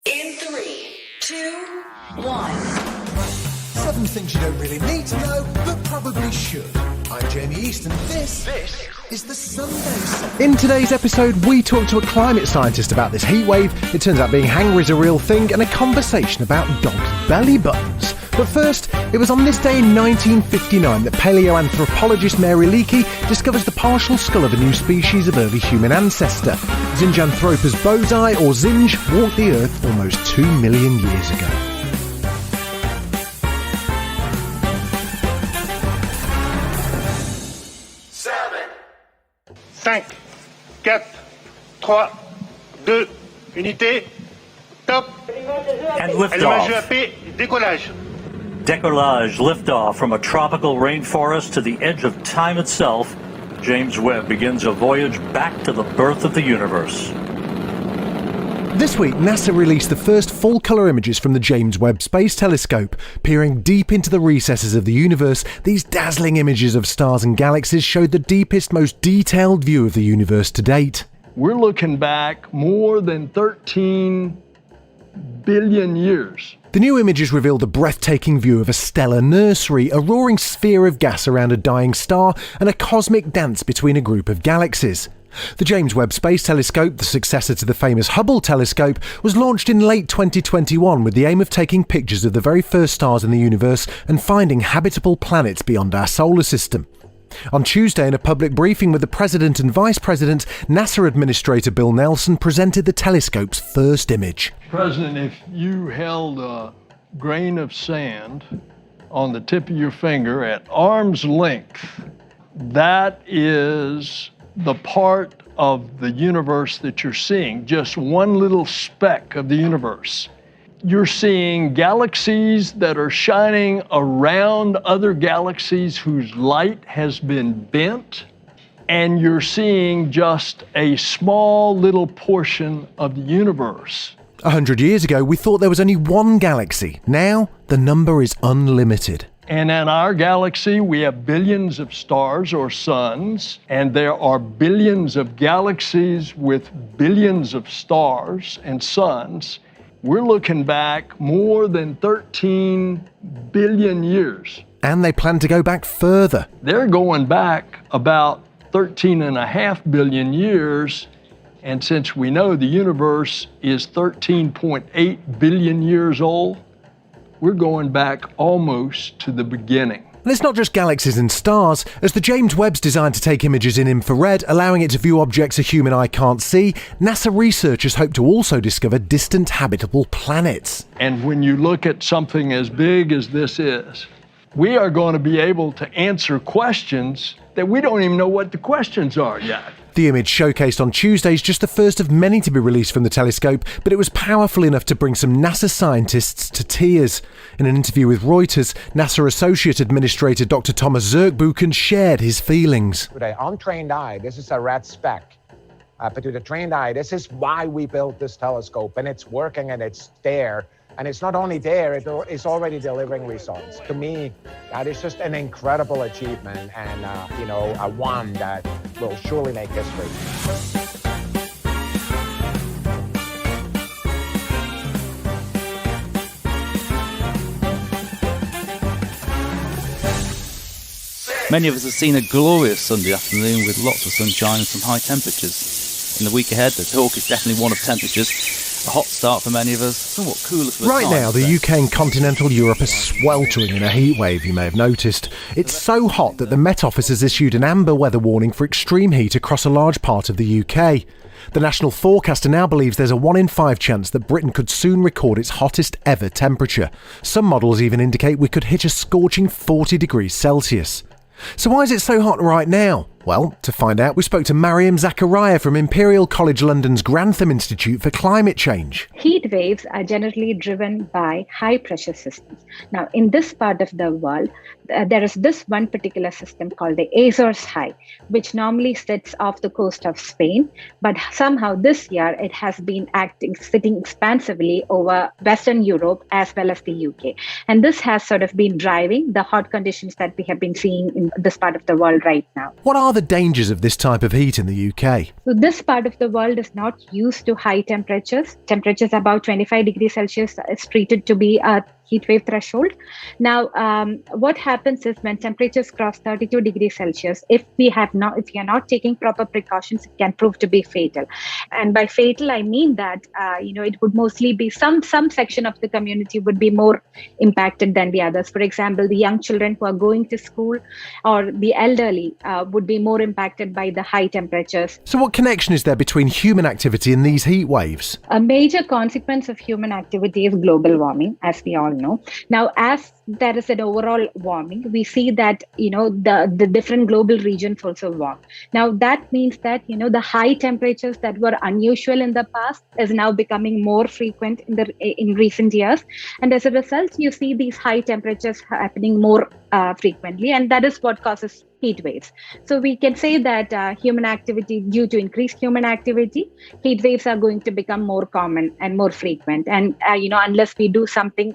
In 3, 2, 1. 7 things you don't really need to know, but probably should. I'm Jamie East, and this is the Sunday Set. In today's episode, we talk to a climate scientist about this heat wave. It turns out being hangry is a real thing, and a conversation about dogs' belly buttons. But first, it was on this day in 1959 that paleoanthropologist Mary Leakey discovers the partial skull of a new species of early human ancestor. Zinjanthropus bozai, or Zinj, walked the Earth almost 2 million years ago. Cinq, quatre, trois, deux, unité, top. And liftoff. Allumage EAP, décollage. Decollage, liftoff from a tropical rainforest to the edge of time itself. James Webb begins a voyage back to the birth of the universe. This week, NASA released the first full-colour images from the James Webb Space Telescope. Peering deep into the recesses of the universe, these dazzling images of stars and galaxies showed the deepest, most detailed view of the universe to date. We're looking back more than 13 billion years. The new images revealed a breathtaking view of a stellar nursery, a roaring sphere of gas around a dying star, and a cosmic dance between a group of galaxies. The James Webb Space Telescope, the successor to the famous Hubble telescope, was launched in late 2021 with the aim of taking pictures of the very first stars in the universe and finding habitable planets beyond our solar system. On Tuesday, in a public briefing with the President and Vice President, NASA Administrator Bill Nelson presented the telescope's first image. President, if you held a grain of sand on the tip of your finger at arm's length, that is the part of the universe that you're seeing, just one little speck of the universe. You're seeing galaxies that are shining around other galaxies whose light has been bent, and you're seeing just a small little portion of the universe. 100 years ago, we thought there was only one galaxy. Now, the number is unlimited. And in our galaxy, we have billions of stars or suns, and there are billions of galaxies with billions of stars and suns. We're looking back more than 13 billion years. And they plan to go back further. They're going back about 13.5 billion years, and since we know the universe is 13.8 billion years old, we're going back almost to the beginning. And it's not just galaxies and stars, as the James Webb's designed to take images in infrared, allowing it to view objects a human eye can't see. NASA researchers hope to also discover distant habitable planets. And when you look at something as big as this is, we are going to be able to answer questions that we don't even know what the questions are yet. The image showcased on Tuesday is just the first of many to be released from the telescope, but it was powerful enough to bring some NASA scientists to tears. In an interview with Reuters, NASA Associate Administrator Dr. Thomas Zerkbuchen shared his feelings. To the untrained eye, this is a red speck. But to the trained eye, this is why we built this telescope, and it's working and it's there. And it's not only there, it's already delivering results. To me, that is just an incredible achievement and, a one that will surely make history. Many of us have seen a glorious Sunday afternoon with lots of sunshine and some high temperatures. In the week ahead, the talk is definitely one of temperatures. A hot start for many of us, somewhat cooler for the Right now, the UK and continental Europe are sweltering in a heat wave, you may have noticed. It's so hot that the Met Office has issued an amber weather warning for extreme heat across a large part of the UK. The national forecaster now believes there's a 1 in 5 chance that Britain could soon record its hottest ever temperature. Some models even indicate we could hit a scorching 40 degrees Celsius. So why is it so hot right now? Well, to find out, we spoke to Mariam Zakaria from Imperial College London's Grantham Institute for Climate Change. Heat waves are generally driven by high-pressure systems. Now, in this part of the world, there is this one particular system called the Azores High, which normally sits off the coast of Spain, but somehow this year it has been sitting expansively over Western Europe as well as the UK. And this has sort of been driving the hot conditions that we have been seeing in this part of the world right now. What are are the dangers of this type of heat in the UK? So this part of the world is not used to high temperatures. Temperatures above 25 degrees Celsius is treated to be a heat wave threshold. Now, what happens is when temperatures cross 32 degrees Celsius, if you are not taking proper precautions, it can prove to be fatal. And by fatal, I mean that it would mostly be some section of the community would be more impacted than the others. For example, the young children who are going to school or the elderly would be more impacted by the high temperatures. So what connection is there between human activity and these heat waves? A major consequence of human activity is global warming, as we all know. Now, as there is an overall warming, we see that, the different global regions also warm. Now, that means that, the high temperatures that were unusual in the past is now becoming more frequent in recent years. And as a result, you see these high temperatures happening more frequently. And that is what causes heat waves. So we can say that due to increased human activity, heat waves are going to become more common and more frequent. And, unless we do something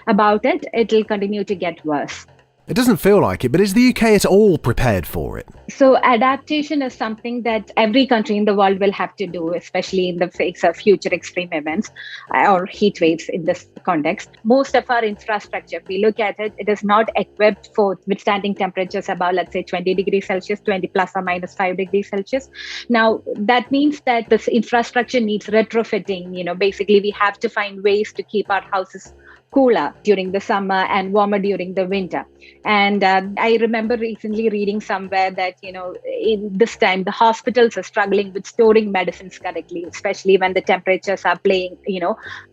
about it, it will continue to get worse. It doesn't feel like it, but is the UK at all prepared for it? So adaptation is something that every country in the world will have to do, especially in the face of future extreme events or heat waves in this context. Most of our infrastructure, if we look at it, it is not equipped for withstanding temperatures above, let's say, 20 degrees Celsius, 20 plus or minus 5 degrees Celsius. Now, that means that this infrastructure needs retrofitting. Basically, we have to find ways to keep our houses cooler during the summer and warmer during the winter. And I remember recently reading somewhere that, in this time, the hospitals are struggling with storing medicines correctly, especially when the temperatures are playing,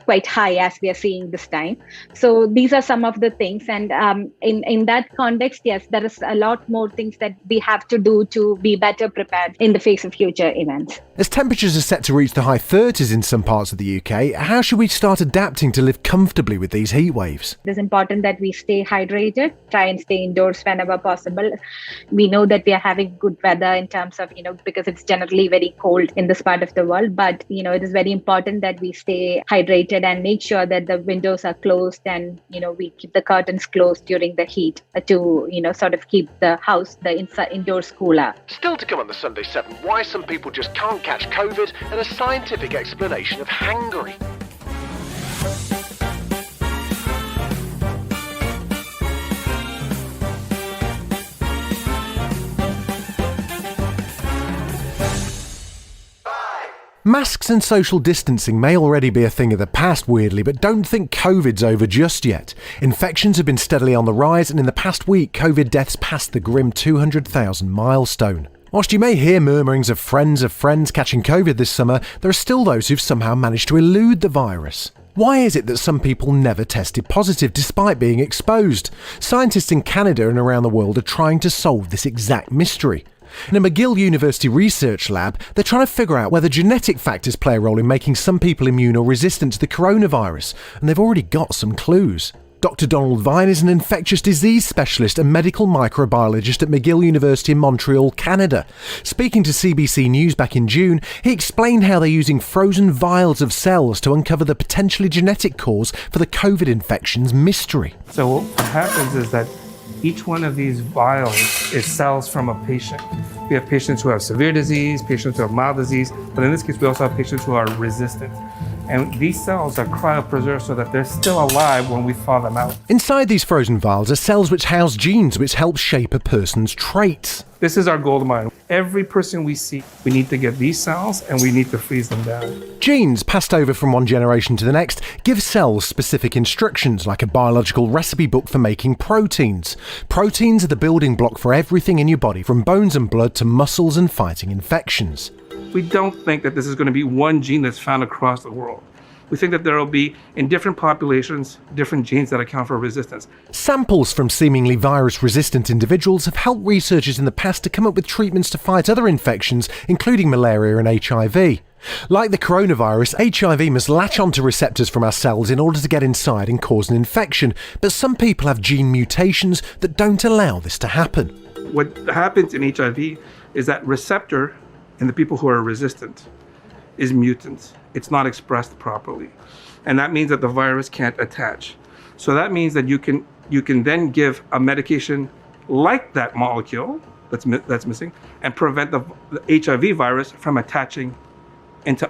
quite high as we are seeing this time. So these are some of the things. And in that context, yes, there is a lot more things that we have to do to be better prepared in the face of future events. As temperatures are set to reach the high 30s in some parts of the UK, how should we start adapting to live comfortably with these heat waves? It is important that we stay hydrated, try and stay indoors whenever possible. We know that we are having good weather in terms of, because it's generally very cold in this part of the world. But, it is very important that we stay hydrated and make sure that the windows are closed and, we keep the curtains closed during the heat to, sort of keep the house, indoors cooler. Still to come on the Sunday 7, why some people just can't catch COVID and a scientific explanation of hangry. Masks and social distancing may already be a thing of the past, weirdly, but don't think COVID's over just yet. Infections have been steadily on the rise, and in the past week, COVID deaths passed the grim 200,000 milestone. Whilst you may hear murmurings of friends catching COVID this summer, there are still those who've somehow managed to elude the virus. Why is it that some people never tested positive despite being exposed? Scientists in Canada and around the world are trying to solve this exact mystery. In a McGill University research lab, they're trying to figure out whether genetic factors play a role in making some people immune or resistant to the coronavirus, and they've already got some clues. Dr. Donald Vine is an infectious disease specialist and medical microbiologist at McGill University in Montreal, Canada. Speaking to CBC News back in June, he explained how they're using frozen vials of cells to uncover the potentially genetic cause for the COVID infection's mystery. So what happens is that each one of these vials is cells from a patient. We have patients who have severe disease, patients who have mild disease, but in this case, we also have patients who are resistant. And these cells are cryopreserved so that they're still alive when we thaw them out. Inside these frozen vials are cells which house genes which help shape a person's traits. This is our gold mine. Every person we see, we need to get these cells and we need to freeze them down. Genes passed over from one generation to the next give cells specific instructions, like a biological recipe book for making proteins. Proteins are the building block for everything in your body, from bones and blood to muscles and fighting infections. We don't think that this is going to be one gene that's found across the world. We think that there will be, in different populations, different genes that account for resistance. Samples from seemingly virus-resistant individuals have helped researchers in the past to come up with treatments to fight other infections, including malaria and HIV. Like the coronavirus, HIV must latch onto receptors from our cells in order to get inside and cause an infection, but some people have gene mutations that don't allow this to happen. What happens in HIV is that receptor in the people who are resistant is mutant. It's not expressed properly. And that means that the virus can't attach. So that means that you can then give a medication like that molecule that's missing, and prevent the HIV virus from attaching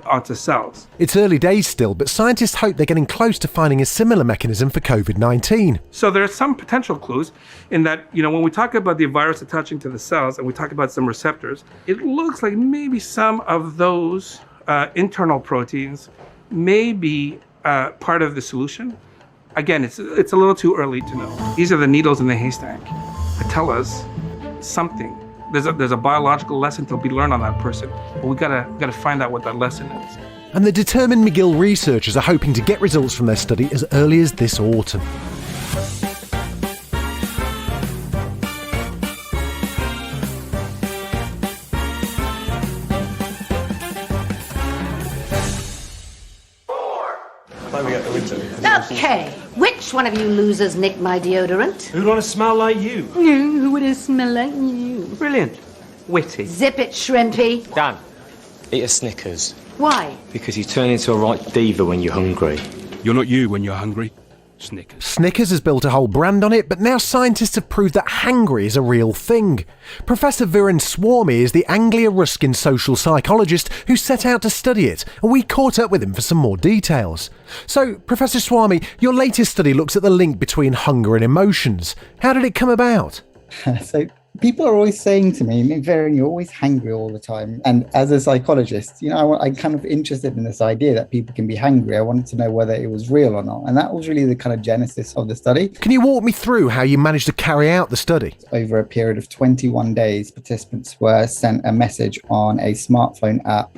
onto cells. It's early days still, but scientists hope they're getting close to finding a similar mechanism for COVID-19. So there are some potential clues in that, when we talk about the virus attaching to the cells and we talk about some receptors, it looks like maybe some of those internal proteins may be part of the solution. Again, it's a little too early to know. These are the needles in the haystack that tell us something. There's a biological lesson to be learned on that person, but we gotta find out what that lesson is. And the determined McGill researchers are hoping to get results from their study as early as this autumn. Okay, which one of you losers nicked my deodorant? Who'd want to smell like you? Who would have smelled like you? Brilliant. Witty. Zip it, shrimpy. Dan. Eat a Snickers. Why? Because you turn into a right diva when you're hungry. You're not you when you're hungry. Snickers. Snickers has built a whole brand on it, but now scientists have proved that hangry is a real thing. Professor Viren Swamy is the Anglia Ruskin social psychologist who set out to study it, and we caught up with him for some more details. So, Professor Swamy, your latest study looks at the link between hunger and emotions. How did it come about? So, people are always saying to me, Viren, you're always hangry all the time. And as a psychologist, I'm kind of interested in this idea that people can be hangry. I wanted to know whether it was real or not. And that was really the kind of genesis of the study. Can you walk me through how you managed to carry out the study? Over a period of 21 days, participants were sent a message on a smartphone app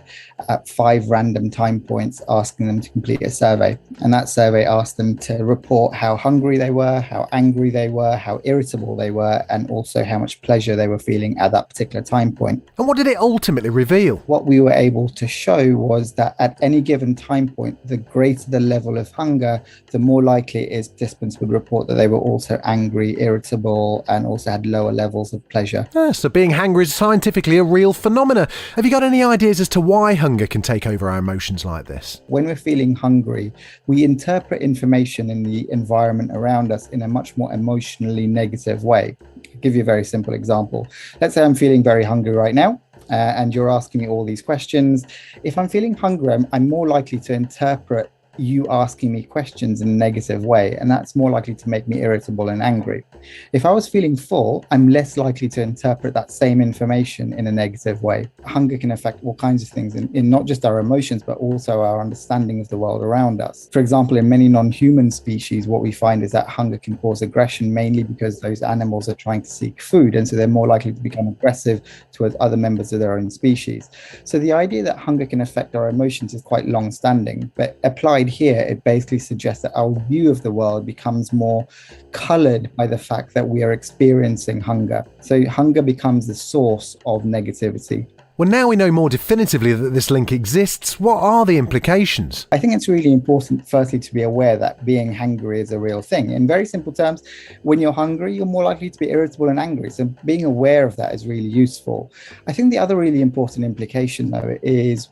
at 5 random time points asking them to complete a survey. And that survey asked them to report how hungry they were, how angry they were, how irritable they were, and also how much pleasure they were feeling at that particular time point. And what did it ultimately reveal? What we were able to show was that at any given time point, the greater the level of hunger, the more likely it is participants would report that they were also angry, irritable, and also had lower levels of pleasure. So being hangry is scientifically a real phenomena. Have you got any ideas as to why hunger can take over our emotions like this? When we're feeling hungry, we interpret information in the environment around us in a much more emotionally negative way. I'll give you a very simple example. Let's say I'm feeling very hungry right now, and you're asking me all these questions. If I'm feeling hungry, I'm more likely to interpret you asking me questions in a negative way, and that's more likely to make me irritable and angry. If I was feeling full, I'm less likely to interpret that same information in a negative way. Hunger can affect all kinds of things in not just our emotions, but also our understanding of the world around us. For example, in many non-human species, what we find is that hunger can cause aggression, mainly because those animals are trying to seek food, and so they're more likely to become aggressive towards other members of their own species. So the idea that hunger can affect our emotions is quite long-standing, but applied here, it basically suggests that our view of the world becomes more colored by the fact that we are experiencing hunger. So hunger becomes the source of negativity. Well, now we know more definitively that this link exists. What are the implications? I think it's really important, firstly, to be aware that being hungry is a real thing. In very simple terms, when you're hungry, you're more likely to be irritable and angry. So being aware of that is really useful. I think the other really important implication, though, is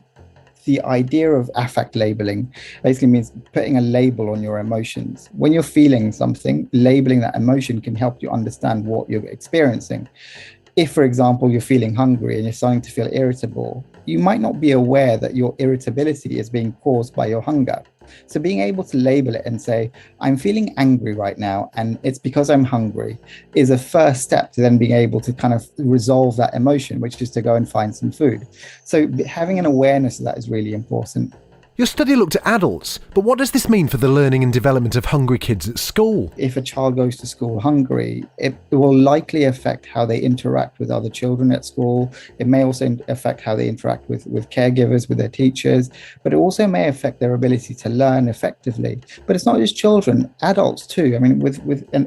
the idea of affect labeling. Basically means putting a label on your emotions. When you're feeling something, labeling that emotion can help you understand what you're experiencing. If, for example, you're feeling hungry and you're starting to feel irritable, you might not be aware that your irritability is being caused by your hunger. So being able to label it and say, I'm feeling angry right now, and it's because I'm hungry, is a first step to then being able to kind of resolve that emotion, which is to go and find some food. So having an awareness of that is really important. Your study looked at adults, but what does this mean for the learning and development of hungry kids at school? If a child goes to school hungry, it will likely affect how they interact with other children at school. It may also affect how they interact with caregivers, with their teachers, but it also may affect their ability to learn effectively. But it's not just children, adults too. I mean,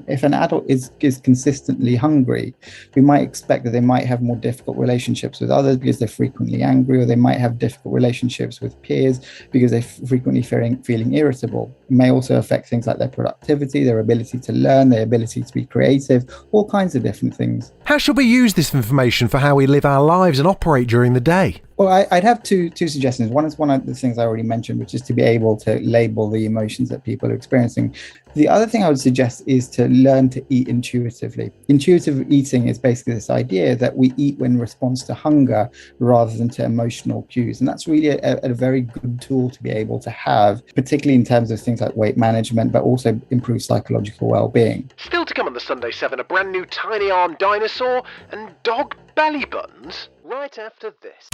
if an adult is consistently hungry, we might expect that they might have more difficult relationships with others because they're frequently angry, or they might have difficult relationships with peers because they're frequently feeling irritable. It may also affect things like their productivity, their ability to learn, their ability to be creative, all kinds of different things. How should we use this information for how we live our lives and operate during the day? Well, I'd have two suggestions. One is one of the things I already mentioned, which is to be able to label the emotions that people are experiencing. The other thing I would suggest is to learn to eat intuitively. Intuitive eating is basically this idea that we eat in response to hunger rather than to emotional cues. And that's really a very good tool to be able to have, particularly in terms of things like weight management, but also improve psychological well-being. Still to come on the Sunday 7, a brand new tiny arm dinosaur and dog belly buttons right after this.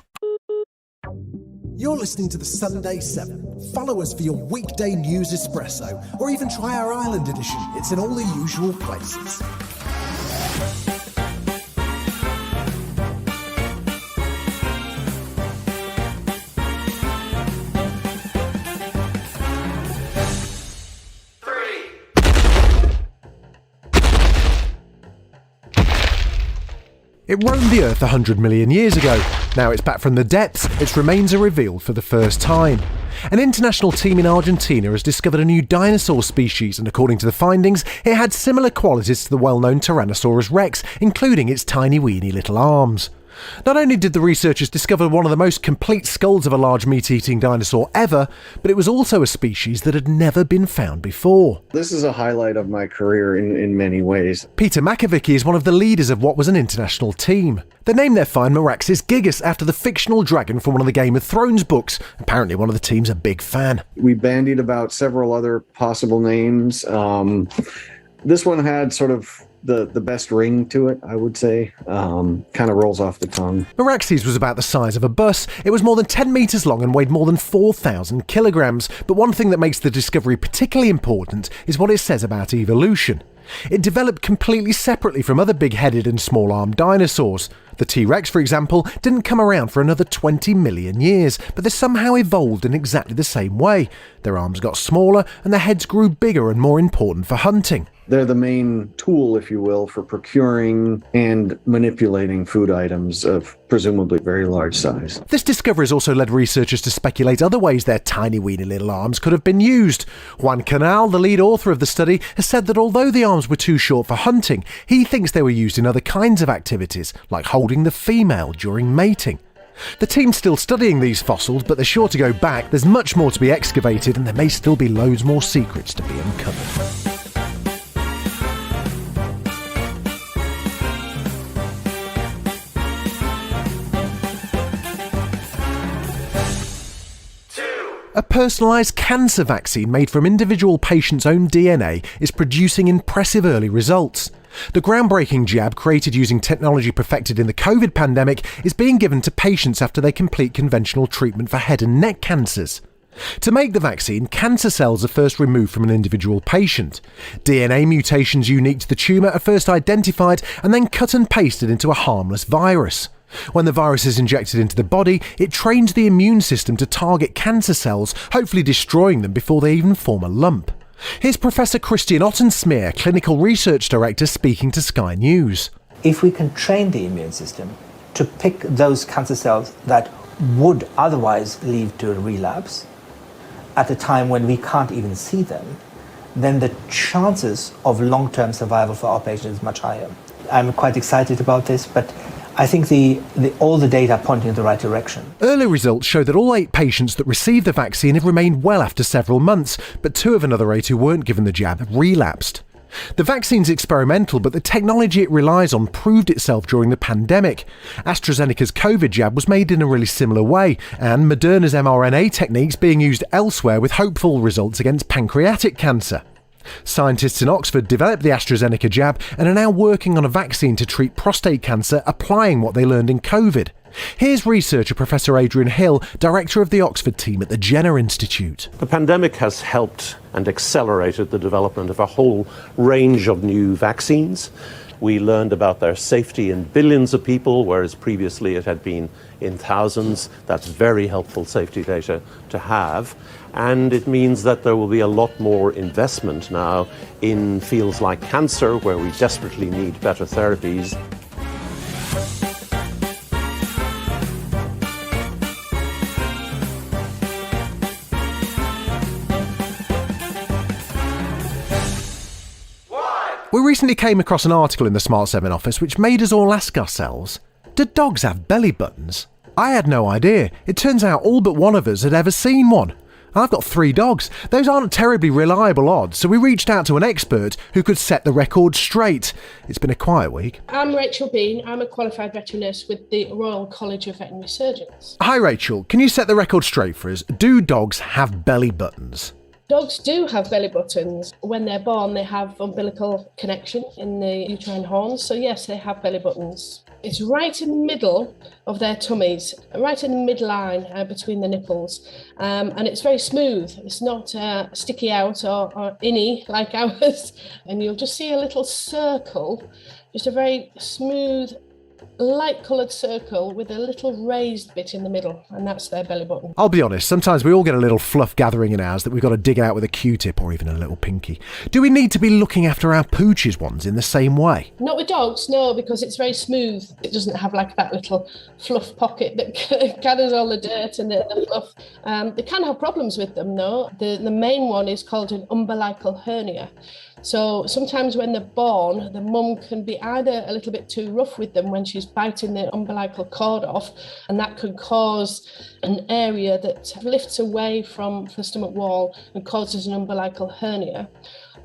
You're listening to the Sunday 7. Follow us for your weekday news espresso, or even try our Island edition. It's in all the usual places. It roamed the Earth 100 million years ago. Now it's back from the depths, its remains are revealed for the first time. An international team in Argentina has discovered a new dinosaur species, and according to the findings, it had similar qualities to the well-known Tyrannosaurus rex, including its tiny weeny little arms. Not only did the researchers discover one of the most complete skulls of a large meat-eating dinosaur ever, but it was also a species that had never been found before. This is a highlight of my career in many ways. Peter Makovicky is one of the leaders of what was an international team. They named their find Meraxes gigas after the fictional dragon from one of the Game of Thrones books. Apparently one of the team's a big fan. We bandied about several other possible names. This one had sort of the best ring to it, I would say. Kind of rolls off the tongue. Meraxes was about the size of a bus. It was more than 10 metres long and weighed more than 4,000 kilograms. But one thing that makes the discovery particularly important is what it says about evolution. It developed completely separately from other big-headed and small-armed dinosaurs. The T-Rex, for example, didn't come around for another 20 million years, but they somehow evolved in exactly the same way. Their arms got smaller and their heads grew bigger and more important for hunting. They're the main tool, if you will, for procuring and manipulating food items of presumably very large size. This discovery has also led researchers to speculate other ways their tiny weeny little arms could have been used. Juan Canal, the lead author of the study, has said that although the arms were too short for hunting, he thinks they were used in other kinds of activities, like holding the female during mating. The team's still studying these fossils, but they're sure to go back. There's much more to be excavated, and there may still be loads more secrets to be uncovered. A personalised cancer vaccine made from individual patients' own DNA is producing impressive early results. The groundbreaking jab, created using technology perfected in the COVID pandemic, is being given to patients after they complete conventional treatment for head and neck cancers. To make the vaccine, cancer cells are first removed from an individual patient. DNA mutations unique to the tumour are first identified and then cut and pasted into a harmless virus. When the virus is injected into the body, it trains the immune system to target cancer cells, hopefully destroying them before they even form a lump. Here's Professor Christian Ottensmeer, Clinical Research Director, speaking to Sky News. If we can train the immune system to pick those cancer cells that would otherwise lead to a relapse at a time when we can't even see them, then the chances of long-term survival for our patients is much higher. I'm quite excited about this, but I think all the data are pointing in the right direction. Early results show that all 8 patients that received the vaccine have remained well after several months, but 2 of another 8 who weren't given the jab have relapsed. The vaccine's experimental, but the technology it relies on proved itself during the pandemic. AstraZeneca's COVID jab was made in a really similar way, and Moderna's mRNA techniques being used elsewhere with hopeful results against pancreatic cancer. Scientists in Oxford developed the AstraZeneca jab and are now working on a vaccine to treat prostate cancer, applying what they learned in COVID. Here's researcher Professor Adrian Hill, director of the Oxford team at the Jenner Institute. The pandemic has helped and accelerated the development of a whole range of new vaccines. We learned about their safety in billions of people, whereas previously it had been in thousands. That's very helpful safety data to have. And it means that there will be a lot more investment now in fields like cancer, where we desperately need better therapies. We recently came across an article in the Smart 7 office which made us all ask ourselves, do dogs have belly buttons? I had no idea. It turns out all but one of us had ever seen one. I've got 3 dogs. Those aren't terribly reliable odds, so we reached out to an expert who could set the record straight. It's been a quiet week. I'm Rachel Bean. I'm a qualified veterinary nurse with the Royal College of Veterinary Surgeons. Hi Rachel, can you set the record straight for us? Do dogs have belly buttons? Dogs do have belly buttons. When they're born, they have umbilical connection in the uterine horns. So yes, they have belly buttons. It's right in the middle of their tummies, right in the midline between the nipples. And it's very smooth. It's not sticky out or inny like ours. And you'll just see a little circle, just a very smooth, light-coloured circle with a little raised bit in the middle, and that's their belly button. I'll be honest, sometimes we all get a little fluff gathering in ours that we've got to dig out with a Q-tip or even a little pinky. Do we need to be looking after our pooches ones in the same way? Not with dogs, no, because it's very smooth. It doesn't have like that little fluff pocket that gathers all the dirt and the fluff. They can have problems with them, though. The main one is called an umbilical hernia. So sometimes when they're born, the mum can be either a little bit too rough with them when she's biting the umbilical cord off, and that could cause an area that lifts away from the stomach wall and causes an umbilical hernia.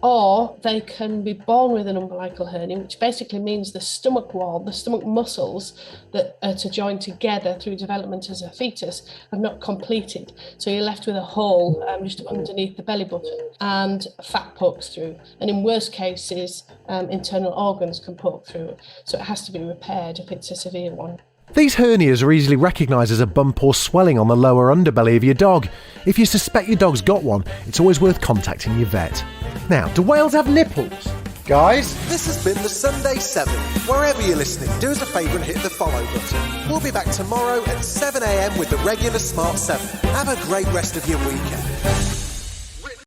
Or they can be born with an umbilical hernia, which basically means the stomach wall, the stomach muscles that are to join together through development as a fetus have not completed. So you're left with a hole just underneath the belly button, and fat pokes through. And in worst cases, internal organs can poke through. So it has to be repaired if it's a severe one. These hernias are easily recognised as a bump or swelling on the lower underbelly of your dog. If you suspect your dog's got one, it's always worth contacting your vet. Now, do whales have nipples? Guys, this has been the Sunday 7. Wherever you're listening, do us a favour and hit the follow button. We'll be back tomorrow at 7 a.m. with the regular Smart 7. Have a great rest of your weekend.